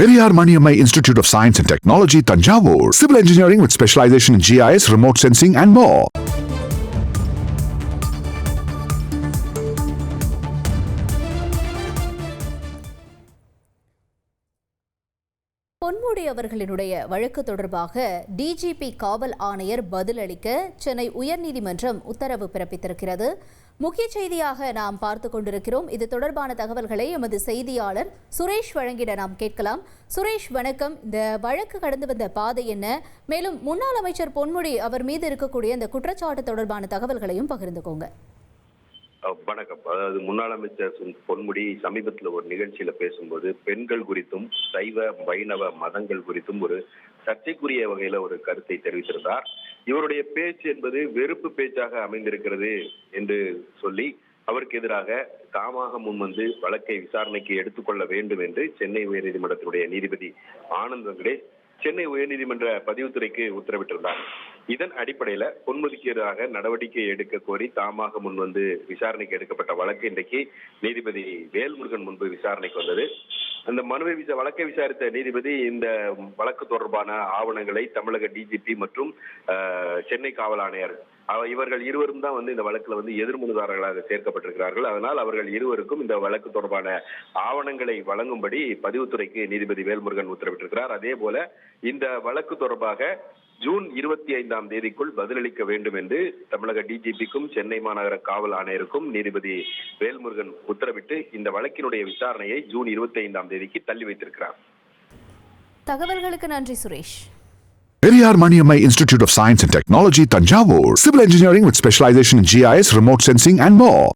Periyar Maniammai Institute of Science and Technology, Tanjavur. Civil engineering with specialization in GIS, remote sensing and more. Ponmudi அவர்களினுடைய வழக்கு தொடர்பாக DGP காவல் ஆணையர் பதிலளிக்க சென்னை உயர்நீதிமன்றம் உத்தரவு பிறப்பித்திருக்கிறது. முக்கிய செய்தியாக நாம் பார்த்து கொண்டிருக்கிறோம். இது தொடர்பான தகவல்களை எமது செய்தியாளர் சுரேஷ் வழங்கிட நாம் கேட்கலாம். சுரேஷ், வணக்கம். இந்த வழக்கு கடந்து வந்த பாதை என்ன? மேலும் முன்னாள் அமைச்சர் பொன்முடி அவர் மீது இருக்கக்கூடிய இந்த குற்றச்சாட்டு தொடர்பான தகவல்களையும் பகிர்ந்துக்கோங்க. வணக்கம். அதாவது முன்னாள் அமைச்சர் பொன்முடி சமீபத்தில் ஒரு நிகழ்ச்சியில பேசும்போது பெண்கள் குறித்தும் சைவ வைணவ மதங்கள் குறித்தும் ஒரு சர்ச்சைக்குரிய வகையில ஒரு கருத்தை தெரிவித்திருந்தார். இவருடைய பேச்சு என்பது வெறுப்பு பேச்சாக அமைந்திருக்கிறது என்று சொல்லி அவருக்கு எதிராக தாமாக முன்வந்து வழக்கை விசாரணைக்கு எடுத்துக்கொள்ள வேண்டும் என்று சென்னை உயர்நீதிமன்றத்தினுடைய நீதிபதி ஆனந்த் வெங்கடேஷ் சென்னை உயர்நீதிமன்ற பதிவுத்துறைக்கு உத்தரவிட்டிருந்தார். இதன் அடிப்படையில பொன்முடிக்கு எதிராக நடவடிக்கை எடுக்க கோரி தாமாக முன்வந்து விசாரணைக்கு எடுக்கப்பட்ட வழக்கு இன்றைக்கு நீதிபதி வேல்முருகன் முன்பு விசாரணைக்கு வந்தது. அந்த மனுவை வழக்கை விசாரித்த நீதிபதி இந்த வழக்கு தொடர்பான ஆவணங்களை தமிழக டிஜிபி மற்றும் சென்னை காவல் ஆணையர் இவர்கள் இருவரும் தான் இந்த வழக்குல எதிர்மனுதாரர்களாக சேர்க்கப்பட்டிருக்கிறார்கள். அதனால் அவர்கள் இருவருக்கும் இந்த வழக்கு தொடர்பான ஆவணங்களை வழங்கும்படி பதிவுத்துறைக்கு நீதிபதி வேல்முருகன் உத்தரவிட்டிருக்கிறார். அதே போல இந்த வழக்கு தொடர்பாக ஜூன் 25ஆம் தேதிக்குள் பதிலளிக்க வேண்டும் என்று தமிழக டிஜிபிக்கும் சென்னை மாநகர காவல் ஆணையருக்கும் நீதிபதி வேல்முருகன் உத்தரவிட்டு இந்த வழக்கினுடைய விசாரணையை ஜூன் 25ஆம் தேதிக்கு தள்ளி வைத்திருக்கிறார். தகவல்களுக்கு நன்றி Suresh. Periyar Maniammai Institute of Science and Technology, Tanjavur. Civil engineering with specialization in GIS, remote sensing and more.